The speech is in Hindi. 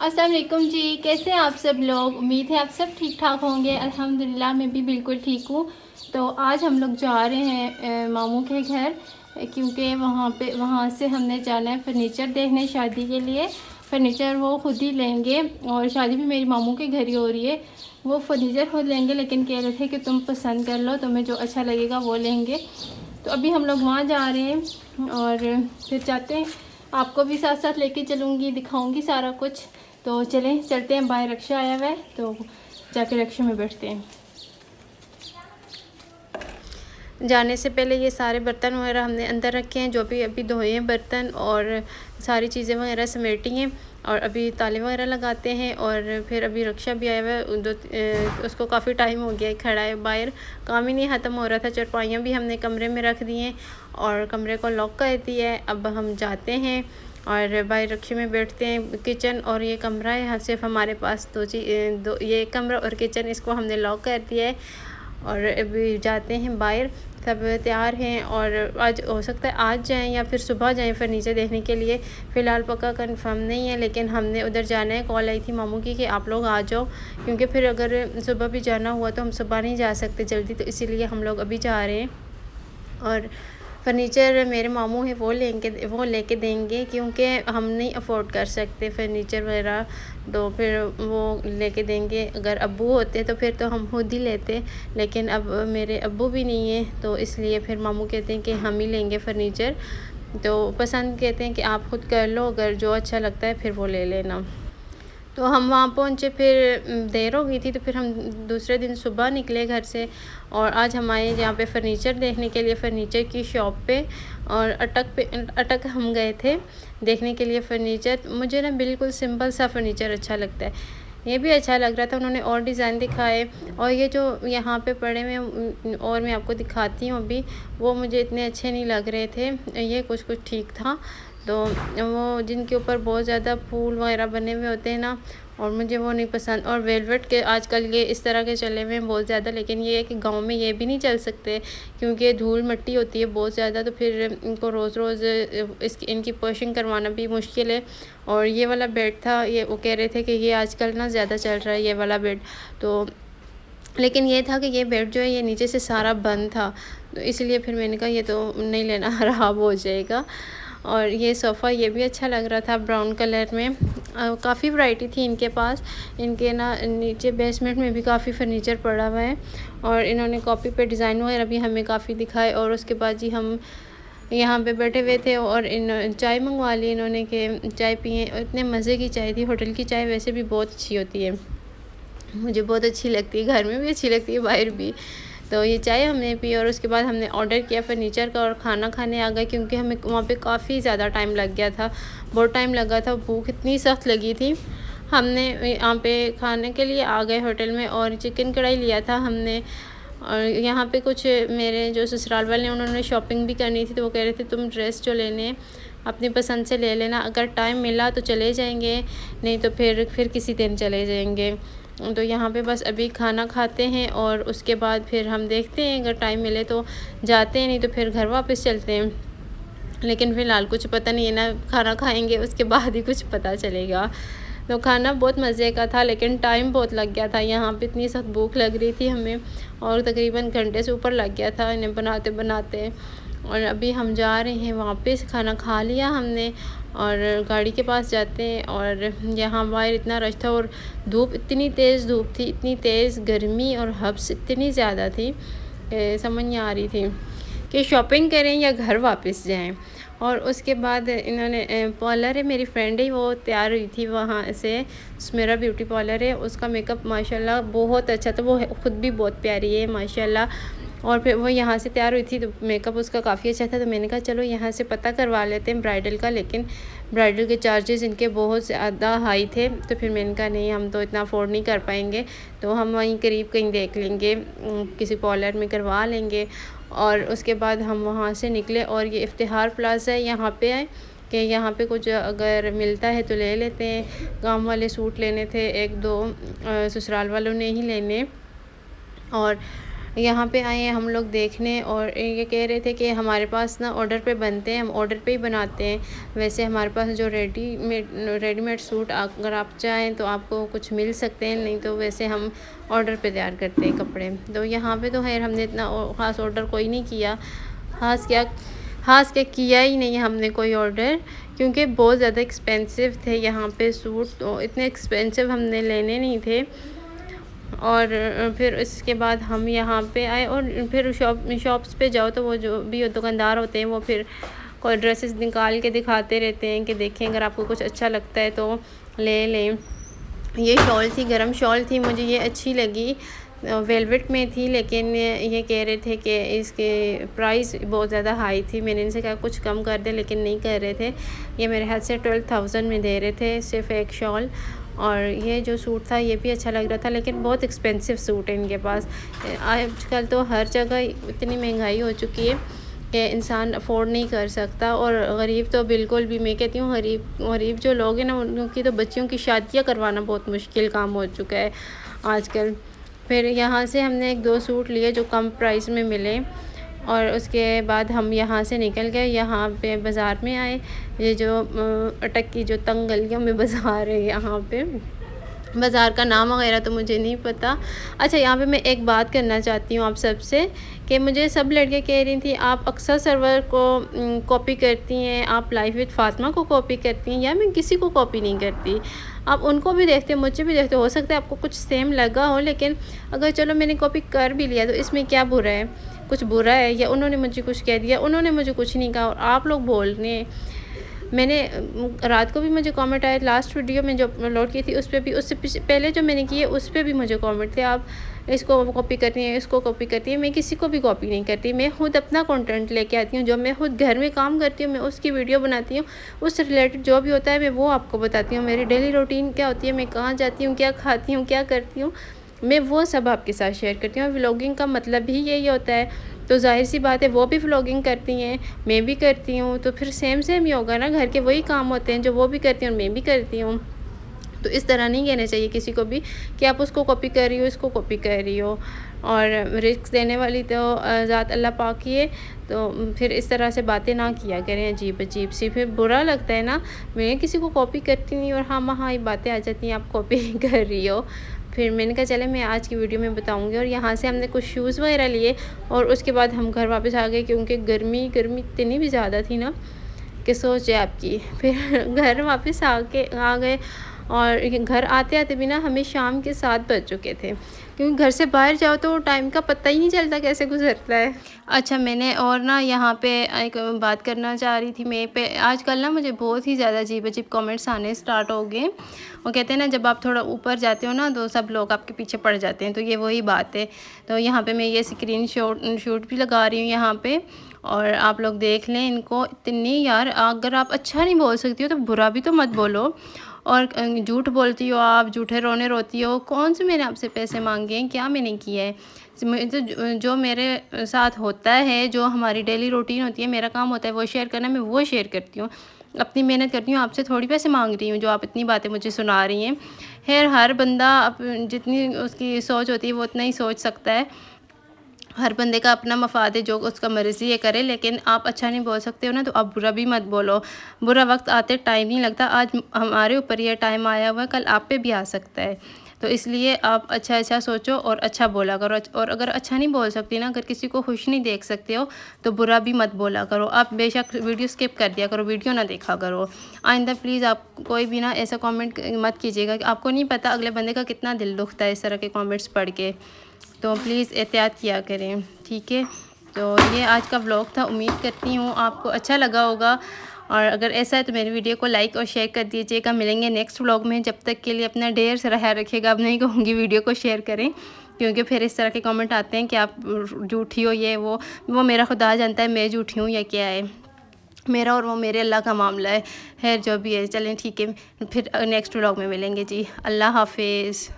अस्सलाम वालेकुम जी। कैसे हैं आप सब लोग? उम्मीद है आप सब ठीक ठाक होंगे। अल्हम्दुलिल्लाह मैं भी बिल्कुल ठीक हूँ। तो आज हम लोग जा रहे हैं मामू के घर, क्योंकि वहाँ से हमने जाना है फ़र्नीचर देखने शादी के लिए। फ़र्नीचर वो ख़ुद ही लेंगे और शादी भी मेरी मामू के घर ही हो रही है। वो फ़र्नीचर खुद लेंगे, लेकिन कह रहे थे कि तुम पसंद कर लो, तुम्हें जो अच्छा लगेगा वो लेंगे। तो अभी हम लोग वहाँ जा रहे हैं और फिर जाते हैं। आपको भी साथ साथ लेके चलूँगी, दिखाऊँगी सारा कुछ। तो चलें, चलते हैं। बाहर रक्षा आया हुआ है तो जाके रक्षा में बैठते हैं। जाने से पहले ये सारे बर्तन वगैरह हमने अंदर रखे हैं, जो भी अभी धोए हैं बर्तन, और सारी चीज़ें वगैरह समेटी हैं और अभी ताले वगैरह लगाते हैं। और फिर अभी रक्षा भी आया हुआ है, उसको काफ़ी टाइम हो गया है खड़ा है बाहर, काम ही नहीं ख़त्म हो रहा था। चरपाइयाँ भी हमने कमरे में रख दी हैं और कमरे को लॉक कर दिया है। अब हम जाते हैं और बाहर रक्षे में बैठते हैं। किचन और ये कमरा है, यहाँ सिर्फ हमारे पास दो ये कमरा और किचन, इसको हमने लॉक कर दिया है। और अभी जाते हैं बाहर, सब तैयार हैं और आज हो सकता है आज जाएं या फिर सुबह जाएं फ़र्नीचर देखने के लिए। फ़िलहाल पक्का कंफर्म नहीं है, लेकिन हमने उधर जाना है। कॉल आई थी मामू की कि आप लोग आ जाओ, क्योंकि फिर अगर सुबह भी जाना हुआ तो हम सुबह नहीं जा सकते जल्दी, तो इसीलिए हम लोग अभी जा रहे हैं। और फ़र्नीचर मेरे मामू हैं, वो लेके देंगे, क्योंकि हम नहीं अफोर्ड कर सकते फ़र्नीचर वगैरह, तो फिर वो लेके देंगे। अगर अब्बू होते तो फिर तो हम खुद ही लेते, लेकिन अब मेरे अब्बू भी नहीं है, तो इसलिए फिर मामू कहते हैं कि हम ही लेंगे फ़र्नीचर। तो पसंद कहते हैं कि आप खुद कर लो, अगर जो अच्छा लगता है फिर वो ले लेना। तो हम वहाँ पहुँचे, फिर देर हो गई थी, तो फिर हम दूसरे दिन सुबह निकले घर से और आज हम आए यहाँ पे फ़र्नीचर देखने के लिए, फ़र्नीचर की शॉप पे। और अटक हम गए थे देखने के लिए फ़र्नीचर। मुझे ना बिल्कुल सिंपल सा फ़र्नीचर अच्छा लगता है। ये भी अच्छा लग रहा था, उन्होंने और डिज़ाइन दिखाए, और ये जो यहाँ पे पड़े हुए और मैं आपको दिखाती हूँ अभी, वो मुझे इतने अच्छे नहीं लग रहे थे। ये कुछ ठीक था, तो वो जिनके ऊपर बहुत ज़्यादा फूल वगैरह बने हुए होते हैं ना, और मुझे वो नहीं पसंद। और वेलवेट के आजकल ये इस तरह के चले हुए हैं बहुत ज़्यादा, लेकिन ये है कि गांव में ये भी नहीं चल सकते, क्योंकि धूल मिट्टी होती है बहुत ज़्यादा, तो फिर इनको रोज़ रोज़ इनकी पॉलिशिंग करवाना भी मुश्किल है। और ये वाला बेड था, ये वो कह रहे थे कि ये आजकल ना ज़्यादा चल रहा है ये वाला बेड, तो लेकिन ये था कि ये बेड जो है ये नीचे से सारा बंद था, तो इसलिए फिर मैंने कहा ये तो नहीं लेना, ख़राब हो जाएगा। और ये सोफ़ा ये भी अच्छा लग रहा था ब्राउन कलर में। काफ़ी वैरायटी थी इनके पास। इनके ना नीचे बेसमेंट में भी काफ़ी फ़र्नीचर पड़ा हुआ है, और इन्होंने कॉपी पे डिज़ाइन वगैरह भी हमें काफ़ी दिखाए। और उसके बाद जी हम यहाँ पे बैठे हुए थे और चाय मंगवा ली इन्होंने, के चाय पिए, और इतने मज़े की चाय थी। होटल की चाय वैसे भी बहुत अच्छी होती है, मुझे बहुत अच्छी लगती है, घर में भी अच्छी लगती है, बाहर भी। तो ये चाय हमने पी और उसके बाद हमने ऑर्डर किया फ़र्नीचर का और खाना खाने आ गए, क्योंकि हमें वहाँ पे काफ़ी ज़्यादा टाइम लग गया था, बहुत टाइम लगा था, भूख इतनी सख्त लगी थी। हमने यहाँ पे खाने के लिए आ गए होटल में, और चिकन कढ़ाई लिया था हमने। और यहाँ पे कुछ मेरे जो ससुराल वाले हैं उन्होंने शॉपिंग भी करनी थी, तो वो कह रहे थे तुम ड्रेस जो लेने हैं अपनी पसंद से ले लेना, अगर टाइम मिला तो चले जाएंगे, नहीं तो फिर किसी दिन चले जाएंगे। तो यहाँ पे बस अभी खाना खाते हैं और उसके बाद फिर हम देखते हैं, अगर टाइम मिले तो जाते हैं, नहीं तो फिर घर वापस चलते हैं। लेकिन फ़िलहाल कुछ पता नहीं है ना, खाना खाएंगे उसके बाद ही कुछ पता चलेगा। तो खाना बहुत मज़े का था, लेकिन टाइम बहुत लग गया था। यहाँ पे इतनी सख्त भूख लग रही थी हमें, और तकरीबन घंटे से ऊपर लग गया था इन्हें बनाते बनाते। और अभी हम जा रहे हैं वापस, खाना खा लिया हमने और गाड़ी के पास जाते हैं। और यहाँ बाहर इतना रश था, और धूप इतनी तेज़ धूप थी, इतनी तेज़ गर्मी, और हब्स इतनी ज़्यादा थी, समझ नहीं आ रही थी कि शॉपिंग करें या घर वापस जाएं। और उसके बाद इन्होंने पार्लर है, मेरी फ्रेंड है, वो तैयार हुई थी वहाँ से, मेरा ब्यूटी पार्लर है, उसका मेकअप माशाल्लाह बहुत अच्छा था, वो ख़ुद भी बहुत प्यारी है माशाल्लाह। और फिर वो यहाँ से तैयार हुई थी, तो मेकअप उसका काफ़ी अच्छा था, तो मैंने कहा चलो यहाँ से पता करवा लेते हैं ब्राइडल का। लेकिन ब्राइडल के चार्जेस इनके बहुत ज़्यादा हाई थे, तो फिर मैंने कहा नहीं, हम तो इतना अफोर्ड नहीं कर पाएंगे, तो हम वहीं करीब कहीं देख लेंगे, किसी पार्लर में करवा लेंगे। और उसके बाद हम वहाँ से निकले, और ये इफ्तिहार प्लाज़ा है, यहाँ पे आए कि यहाँ पे कुछ अगर मिलता है तो ले लेते हैं। काम वाले सूट लेने थे, एक दो ससुराल वालों ने ही लेने, और यहाँ पे आए हैं हम लोग देखने और ये कह रहे थे कि हमारे पास ना ऑर्डर पे बनते हैं, हम ऑर्डर पे ही बनाते हैं। वैसे हमारे पास जो रेडीमेड सूट अगर आप चाहें तो आपको कुछ मिल सकते हैं, नहीं तो वैसे हम ऑर्डर पे तैयार करते हैं कपड़े। तो यहाँ पे तो खैर हमने इतना ख़ास ऑर्डर कोई नहीं किया, ख़ास क्या किया ही नहीं हमने कोई ऑर्डर, क्योंकि बहुत ज़्यादा एक्सपेंसिव थे यहाँ पे सूट, तो इतने एक्सपेंसिव हमने लेने नहीं थे। और फिर इसके बाद हम यहाँ पे आए और फिर शॉप्स पे जाओ तो वो जो भी दुकानदार होते हैं वो फिर कोई ड्रेसेस निकाल के दिखाते रहते हैं कि देखें अगर आपको कुछ अच्छा लगता है तो ले लें। ये शॉल थी, गरम शॉल थी, मुझे ये अच्छी लगी, वेलवेट में थी, लेकिन ये कह रहे थे कि इसके प्राइस बहुत ज़्यादा हाई थी। मैंने इनसे कहा कुछ कम कर दे, लेकिन नहीं कर रहे थे। ये मेरे हाथ से 12,000 में दे रहे थे सिर्फ एक शॉल। और ये जो सूट था ये भी अच्छा लग रहा था, लेकिन बहुत एक्सपेंसिव सूट है इनके पास। आजकल तो हर जगह इतनी महंगाई हो चुकी है कि इंसान अफोर्ड नहीं कर सकता, और गरीब तो बिल्कुल भी, मैं कहती हूँ गरीब जो लोग हैं ना उनकी तो बच्चियों की शादियाँ करवाना बहुत मुश्किल काम हो चुका है आजकल। फिर यहाँ से हमने 1-2 सूट लिए जो कम प्राइस में मिले, और उसके बाद हम यहाँ से निकल गए। यहाँ पे बाज़ार में आए, ये जो अटक की जो तंग गलियों में बाज़ार है, यहाँ पे बाज़ार का नाम वगैरह तो मुझे नहीं पता। अच्छा, यहाँ पे मैं एक बात करना चाहती हूँ आप सबसे कि मुझे सब लड़कियाँ कह रही थी आप अक्सर सरवर को कॉपी करती हैं, आप लाइफ विद फातिमा को कॉपी करती हैं। या मैं किसी को कॉपी नहीं करती, आप उनको भी देखते हो, मुझे भी देखते हो सकता है आपको कुछ सेम लगा हो, लेकिन अगर चलो मैंने कॉपी कर भी लिया तो इसमें क्या बुरा है? कुछ बुरा है? या उन्होंने मुझे कुछ कह दिया, उन्होंने मुझे कुछ नहीं कहा और आप लोग बोल रहे हैं। मैंने रात को भी मुझे कमेंट आए, लास्ट वीडियो में जो अपलोड की थी उस पर भी, उससे पहले जो मैंने की है उस पर भी मुझे कमेंट थे आप इसको कॉपी करती हैं, इसको कॉपी करती है। मैं किसी को भी कॉपी नहीं करती, मैं खुद अपना कंटेंट लेके आती हूँ। जो मैं खुद घर में काम करती हूँ मैं उसकी वीडियो बनाती हूँ, उससे रिलेटेड जो भी होता है मैं वो आपको बताती हूँ। मेरी डेली रूटीन क्या होती है, मैं कहाँ जाती हूँ, क्या खाती हूँ, क्या करती हूँ, मैं वो सब आपके साथ शेयर करती हूँ। व्लॉगिंग का मतलब ही यही होता है। तो जाहिर सी बात है वो भी व्लॉगिंग करती हैं, मैं भी करती हूँ, तो फिर सेम ही होगा ना। घर के वही काम होते हैं जो वो भी करती हैं और मैं भी करती हूँ। तो इस तरह नहीं कहना चाहिए किसी को भी कि आप उसको कॉपी कर रही हो, इसको कॉपी कर रही हो। और रिस्क देने वाली तो ज़ात अल्लाह पाक ही है, तो फिर इस तरह से बातें ना किया करें अजीब अजीब सी, फिर बुरा लगता है ना। मैं किसी को कॉपी करती नहीं और हाँ ये बातें आ जाती हैं आप कॉपी कर रही हो। फिर मैंने कहा चले मैं आज की वीडियो में बताऊंगी। और यहाँ से हमने कुछ शूज़ वगैरह लिए और उसके बाद हम घर वापस आ गए, क्योंकि गर्मी इतनी भी ज़्यादा थी ना कि सोच है आपकी। फिर घर वापस आ गए और घर आते आते भी ना हमें शाम के 7 बज चुके थे, क्योंकि घर से बाहर जाओ तो टाइम का पता ही नहीं चलता कैसे गुजरता है। अच्छा, मैंने और ना यहाँ पे एक बात करना चाह रही थी। मैं पे आजकल ना मुझे बहुत ही ज़्यादा अजीब अजीब कमेंट्स आने स्टार्ट हो गए। वो कहते हैं ना जब आप थोड़ा ऊपर जाते हो ना तो सब लोग आपके पीछे पड़ जाते हैं, तो ये वही बात है। तो यहाँ पे मैं ये स्क्रीन शूट भी लगा रही हूँ यहाँ पे, और आप लोग देख लें इनको। इतनी यार, अगर आप अच्छा नहीं बोल सकती हो तो बुरा भी तो मत बोलो। और झूठ बोलती हो आप, झूठे रोने रोती हो। कौन से मैंने आपसे पैसे मांगे हैं, क्या मैंने किया है? तो जो मेरे साथ होता है, जो हमारी डेली रूटीन होती है, मेरा काम होता है वो शेयर करना, मैं वो शेयर करती हूँ, अपनी मेहनत करती हूँ। आपसे थोड़ी पैसे मांग रही हूँ जो आप इतनी बातें मुझे सुना रही हैं। हर बंदा जितनी उसकी सोच होती है वो उतना ही सोच सकता है। हर बंदे का अपना मफाद है, जो उसका मर्ज़ी है करे, लेकिन आप अच्छा नहीं बोल सकते हो ना तो आप बुरा भी मत बोलो। बुरा वक्त आते टाइम नहीं लगता। आज हमारे ऊपर यह टाइम आया हुआ है, कल आप पे भी आ सकता है। तो इसलिए आप अच्छा सोचो और अच्छा बोला करो। और अगर अच्छा नहीं बोल सकती ना, अगर किसी को खुश नहीं देख सकते हो तो बुरा भी मत बोला करो। आप बेशक वीडियो स्किप कर दिया करो, वीडियो ना देखा करो। आइंदा प्लीज़ आप कोई भी ना ऐसा कमेंट मत कीजिएगा, आपको नहीं पता अगले बंदे का कितना दिल दुखता है इस तरह के कमेंट्स पढ़ के। तो प्लीज़ एहतियात किया करें, ठीक है। तो ये आज का व्लॉग था, उम्मीद करती हूँ आपको अच्छा लगा होगा। और अगर ऐसा है तो मेरी वीडियो को लाइक और शेयर कर दीजिएगा। मिलेंगे नेक्स्ट व्लॉग में, जब तक के लिए अपना ढेर सारा ख्याल रखिएगा। अब नहीं कहूँगी वीडियो को शेयर करें, क्योंकि फिर इस तरह के कमेंट आते हैं कि आप झूठी हो, ये वो मेरा खुदा जानता है मैं झूठी हूँ या क्या है। मेरा और वो मेरे अल्लाह का मामला है। खैर जो भी है, चलें ठीक है, फिर नेक्स्ट व्लॉग में मिलेंगे जी। अल्लाह हाफिज़।